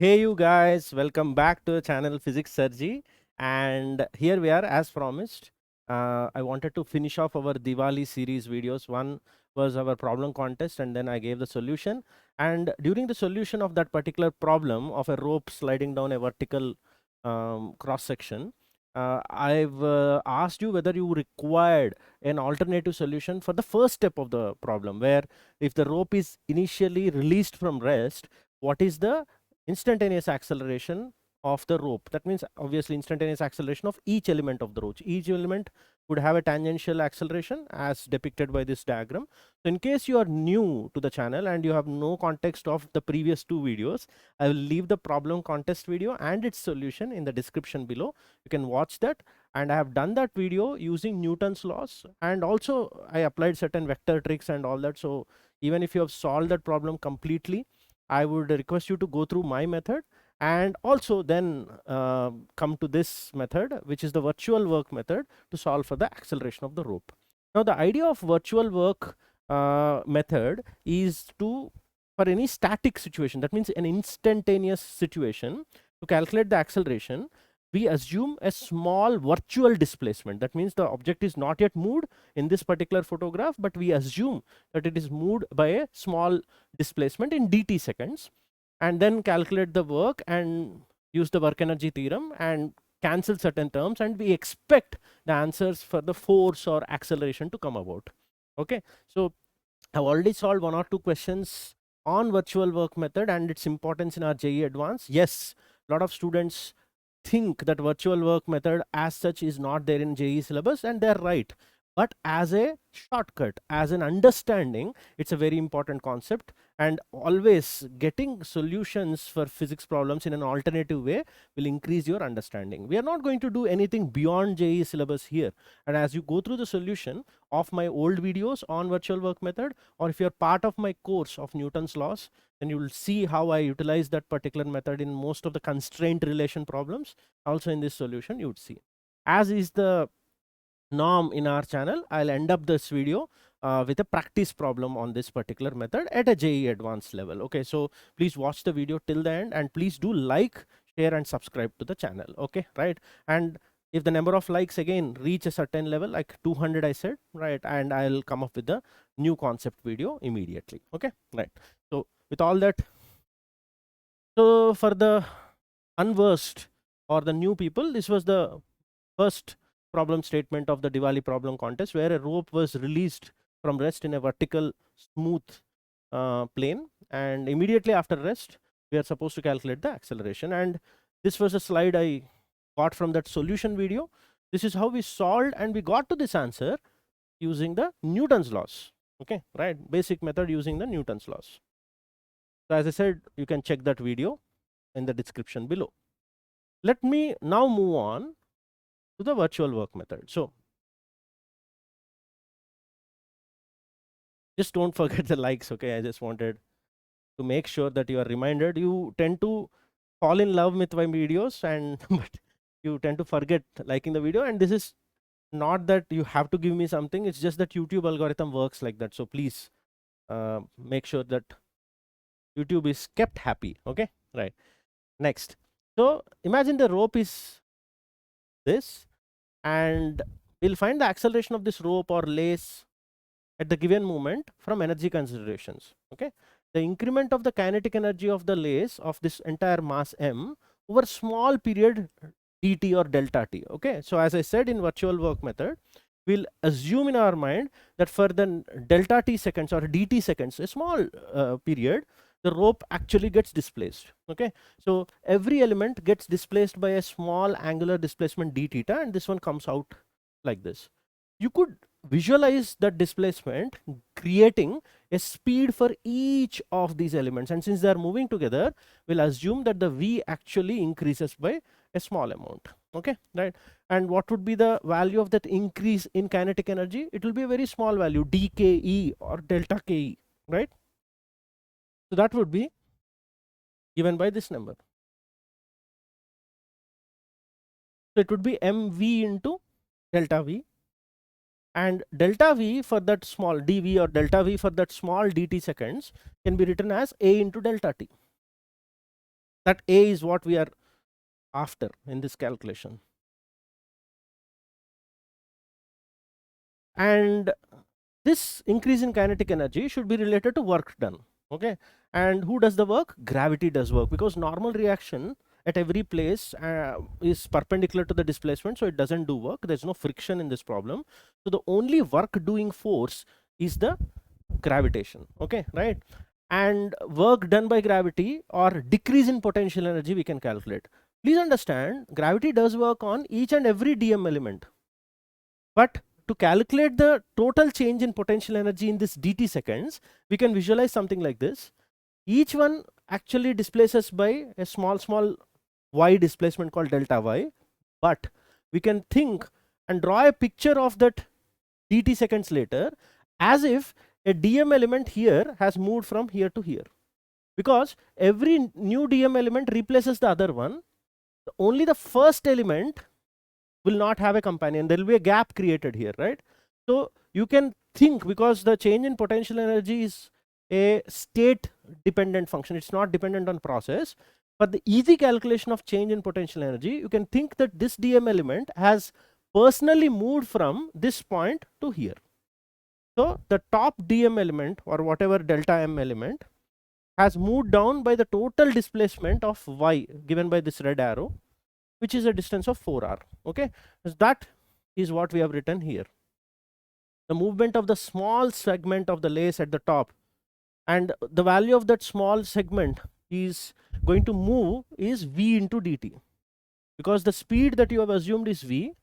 Hey you guys, welcome back to the channel Physics Surgery, and here we are as promised. I wanted to finish off our Diwali series videos. One was our problem contest and then I gave the solution, and during the solution of that particular problem of a rope sliding down a vertical cross section, I've asked you whether you required an alternative solution for the first step of the problem, where if the rope is initially released from rest, what is the instantaneous acceleration of the rope. That means obviously instantaneous acceleration of each element of the rope. Each element would have a tangential acceleration as depicted by this diagram. So in case you are new to the channel and you have no context of the previous two videos, I will leave the problem contest video and its solution in the description below. You can watch that, and I have done that video using Newton's laws, and also I applied certain vector tricks and all that. So even if you have solved that problem completely, I would request you to go through my method and also then come to this method, which is the virtual work method, to solve for the acceleration of the rope. Now the idea of virtual work method is to, for any static situation, that means an instantaneous situation, to calculate the acceleration, we assume a small virtual displacement. That means the object is not yet moved in this particular photograph, but we assume that it is moved by a small displacement in dt seconds, and then calculate the work and use the work energy theorem and cancel certain terms, and we expect the answers for the force or acceleration to come about. Okay, so I've already solved one or two questions on virtual work method and its importance in our JEE Advanced. Yes, a lot of students think that virtual work method as such is not there in JEE syllabus, and they're right. But as a shortcut, as an understanding, it's a very important concept, and always getting solutions for physics problems in an alternative way will increase your understanding. We are not going to do anything beyond JEE syllabus here, and as you go through the solution of my old videos on virtual work method, or if you're part of my course of Newton's laws, then you will see how I utilize that particular method in most of the constraint relation problems. Also in this solution you would see, as is the norm in our channel, I'll end up this video with a practice problem on this particular method at a JEE Advanced level. Okay, so please watch the video till the end, and please do like, share and subscribe to the channel. Okay, right? And if the number of likes again reach a certain level, like 200 I said, right, and I'll come up with the new concept video immediately. Okay, right. So with all that, so for the unversed or the new people, this was the first problem statement of the Diwali Problem Contest, where a rope was released from rest in a vertical smooth plane, and immediately after rest we are supposed to calculate the acceleration. And this was a slide I got from that solution video. This is how we solved, and we got to this answer using the Newton's laws. Okay, right, basic method using the Newton's laws. So as I said, you can check that video in the description below. Let me now move on to the virtual work method. So just don't forget the likes. Okay, I just wanted to make sure that you are reminded. You tend to fall in love with my videos, and but you tend to forget liking the video, and this is not that you have to give me something, it's just that YouTube algorithm works like that. So please make sure that YouTube is kept happy. Okay, right. Next, so imagine the rope is this, and we'll find the acceleration of this rope or lace at the given moment from energy considerations. Okay, the increment of the kinetic energy of the lace of this entire mass m over small period dt or delta t. Okay, so as I said, in virtual work method, we'll assume in our mind that for the delta t seconds or dt seconds, a small period, the rope actually gets displaced. Okay, so every element gets displaced by a small angular displacement d theta, and this one comes out like this. You could visualize that displacement creating a speed for each of these elements, and since they are moving together, we'll assume that the v actually increases by a small amount. Okay, right. And what would be the value of that increase in kinetic energy? It will be a very small value, dke or delta ke, right? So that would be given by this number. So it would be mv into delta v, and delta v for that small dv or delta v for that small dt seconds can be written as a into delta t. That A is what we are after in this calculation. And this increase in kinetic energy should be related to work done. Okay, and who does the work? Gravity does work, because normal reaction at every place is perpendicular to the displacement, so it doesn't do work. There's no friction in this problem, so the only work doing force is the gravitation. Okay, right? And work done by gravity or decrease in potential energy we can calculate. Please understand, gravity does work on each and every dm element, but to calculate the total change in potential energy in this dt seconds, we can visualize something like this. Each one actually displaces by a small y displacement called delta y, but we can think and draw a picture of that dt seconds later as if a dm element here has moved from here to here, because every new dm element replaces the other one. Only the first element will not have a companion. There will be a gap created here, right? So you can think, because the change in potential energy is a state dependent function, it's not dependent on process. But the easy calculation of change in potential energy, you can think that this dm element has personally moved from this point to here. So the top dm element, or whatever delta m element, has moved down by the total displacement of y given by this red arrow, which is a distance of 4r. Okay, so that is what we have written here. The movement of the small segment of the lace at the top, and the value of that small segment is going to move is v into dt, because the speed that you have assumed is v.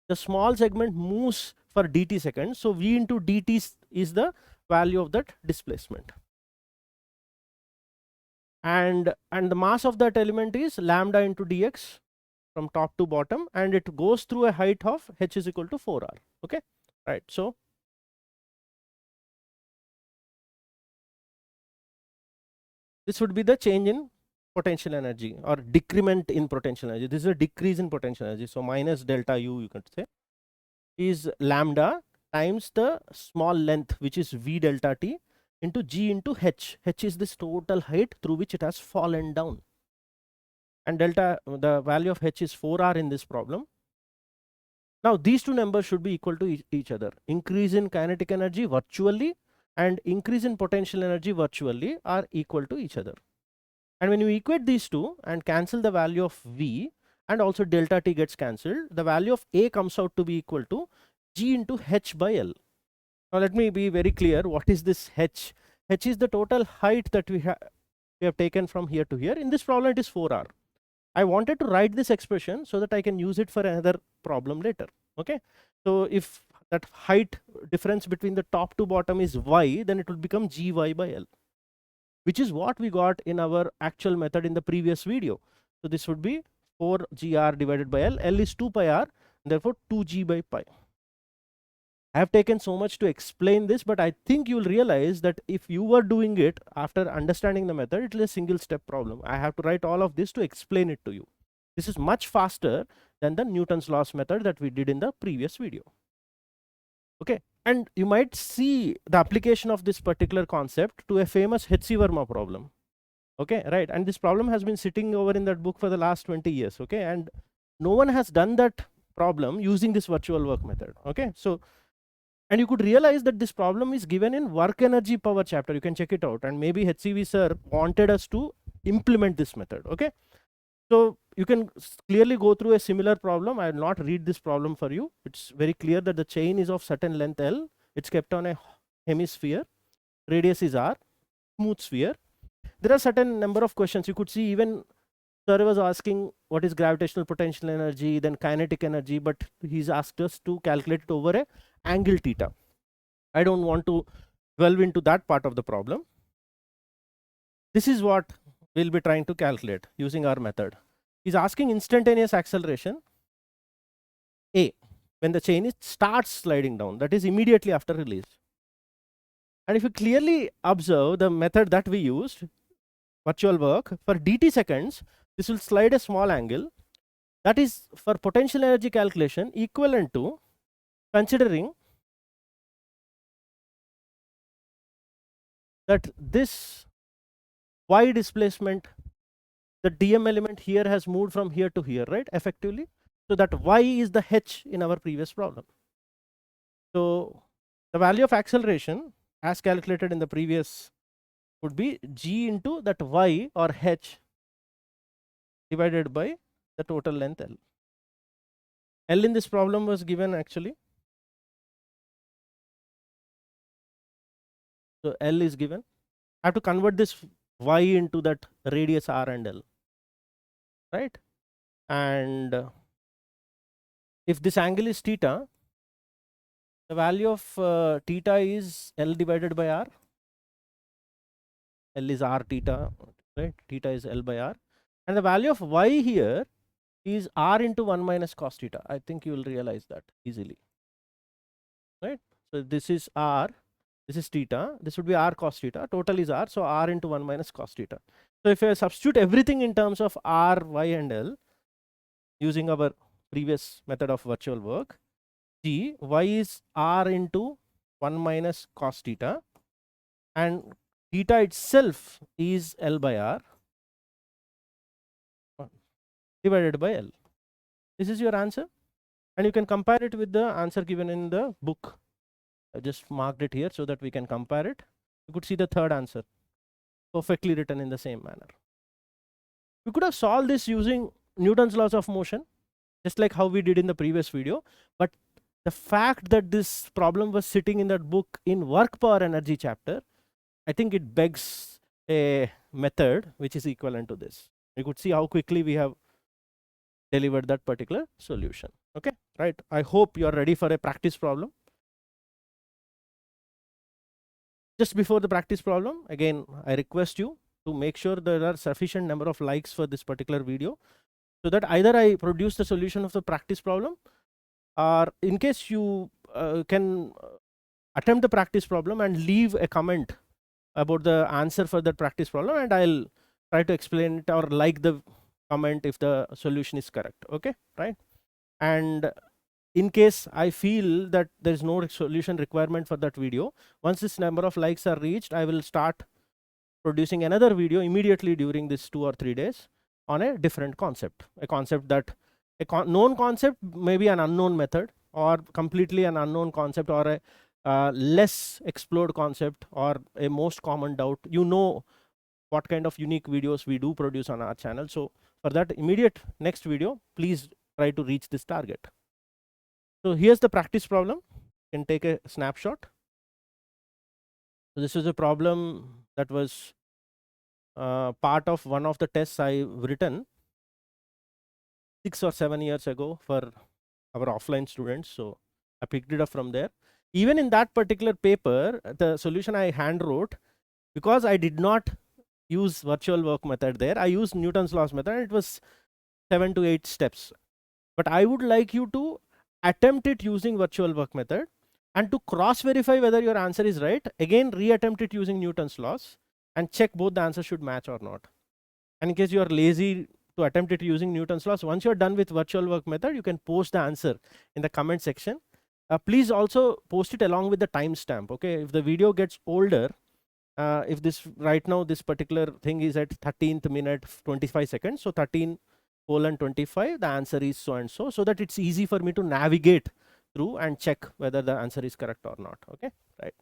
The small segment moves for dt seconds, so v into dt is the value of that displacement. And the mass of that element is lambda into dx from top to bottom, and it goes through a height of h is equal to 4r. Okay, right? So this would be the change in potential energy, or decrement in potential energy. This is a decrease in potential energy, so minus delta u, you can say, is lambda times the small length, which is v delta t, into g into h. H is this total height through which it has fallen down, and delta, the value of h is 4r in this problem. Now these two numbers should be equal to each other. Increase in kinetic energy virtually and increase in potential energy virtually are equal to each other. And when you equate these two and cancel the value of v, and also delta t gets cancelled, the value of a comes out to be equal to g into h by l. Now let me be very clear, what is this h? H is the total height that we have taken from here to here. In this problem it is 4r. I wanted to write this expression so that I can use it for another problem later. Okay, so if that height difference between the top to bottom is y, then it will become gy by l, which is what we got in our actual method in the previous video. So this would be 4gr divided by l. L is 2 pi r, therefore 2g by pi. I have taken so much to explain this, but I think you will realize that if you were doing it after understanding the method, it is a single step problem. I have to write all of this to explain it to you. This is much faster than the Newton's laws method that we did in the previous video. Okay, and you might see the application of this particular concept to a famous H.C. Verma problem. Okay, right, and this problem has been sitting over in that book for the last 20 years. Okay, and no one has done that problem using this virtual work method. Okay, so, and you could realize that this problem is given in work energy power chapter. You can check it out, and maybe HCV sir wanted us to implement this method. Okay, so you can clearly go through a similar problem. I will not read this problem for you. It's very clear that the chain is of certain length L. It's kept on a hemisphere. Radius is r. Smooth sphere. There are certain number of questions. You could see even sir was asking what is gravitational potential energy, then kinetic energy, but he's asked us to calculate it over a angle theta. I don't want to delve into that part of the problem. This is what we'll be trying to calculate using our method. He's asking instantaneous acceleration a when the chain starts sliding down, that is immediately after release. And if you clearly observe the method that we used, virtual work, for dt seconds, this will slide a small angle. That is for potential energy calculation equivalent to considering that this y displacement the DM element here has moved from here to here, right, effectively. So that y is the h in our previous problem. So the value of acceleration as calculated in the previous would be g into that y or h divided by the total length L. L in this problem was given actually. So L is given. I have to convert this y into that radius r and L, right? And if this angle is theta, the value of theta is L divided by r. L is r theta, right? Theta is L by r. And the value of y here is r into 1 minus cos theta. I think you will realize that easily, right? So this is r, this is theta, this would be r cos theta, total is r, so r into 1 minus cos theta. So if I substitute everything in terms of r, y and L using our previous method of virtual work, g, y is r into 1 minus cos theta and theta itself is L by r divided by L. This is your answer, and you can compare it with the answer given in the book. I just marked it here so that we can compare it. You could see the third answer perfectly written in the same manner. We could have solved this using Newton's laws of motion, just like how we did in the previous video, but the fact that this problem was sitting in that book in work power energy chapter, I think it begs a method which is equivalent to this. You could see how quickly we have delivered that particular solution. Okay, right? I hope you are ready for a practice problem. Just before the practice problem, again, I request you to make sure there are sufficient number of likes for this particular video, so that either I produce the solution of the practice problem, or in case you can attempt the practice problem and leave a comment about the answer for that practice problem, and I'll try to explain it or like the comment if the solution is correct. Okay, right? And in case I feel that there is no solution requirement for that video, once this number of likes are reached, I will start producing another video immediately during this 2 or 3 days on a different concept, a concept that known concept, maybe an unknown method, or completely an unknown concept, or a less explored concept, or a most common doubt. You know what kind of unique videos we do produce on our channel. So for that immediate next video, please try to reach this target. So here's the practice problem. You can take a snapshot. So this is a problem that was part of one of the tests I've written 6 or 7 years ago for our offline students. So I picked it up from there. Even in that particular paper, the solution I hand wrote, because I did not use virtual work method there, I used Newton's laws method, and it was 7 to 8 steps. But I would like you to attempt it using virtual work method, and to cross verify whether your answer is right, again reattempt it using Newton's laws and check both the answers should match or not. And in case you are lazy to attempt it using Newton's laws, once you're done with virtual work method, you can post the answer in the comment section. Please also post it along with the timestamp. Okay, if the video gets older, if this right now this particular thing is at 13th minute 25 seconds, so 13:25, the answer is so and so, so that it's easy for me to navigate through and check whether the answer is correct or not. Okay, right?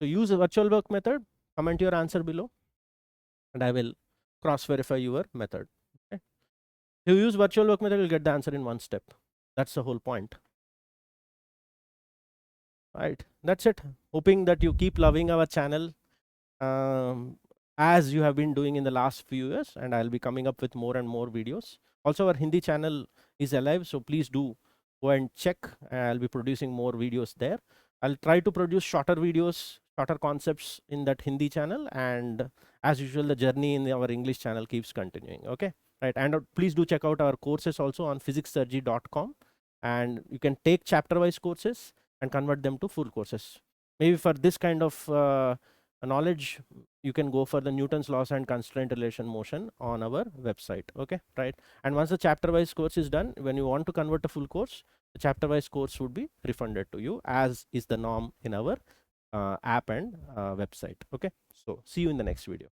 So use a virtual work method, comment your answer below, and I will cross verify your method. Okay, if you use virtual work method, you'll get the answer in one step. That's the whole point. Right, that's it. Hoping that you keep loving our channel as you have been doing in the last few years, and I'll be coming up with more and more videos. Also, our Hindi channel is alive, so please do go and check. I'll be producing more videos there. I'll try to produce shorter videos, shorter concepts in that Hindi channel, and as usual, the journey in our English channel keeps continuing. Okay, right, and please do check out our courses also on physicssurgery.com, and you can take chapter-wise courses and convert them to full courses. Maybe for this kind of knowledge, you can go for the Newton's laws and constraint relation motion on our website. Okay, right? And once the chapter wise course is done, when you want to convert a full course, the chapter wise course would be refunded to you, as is the norm in our app and website. Okay, so see you in the next video.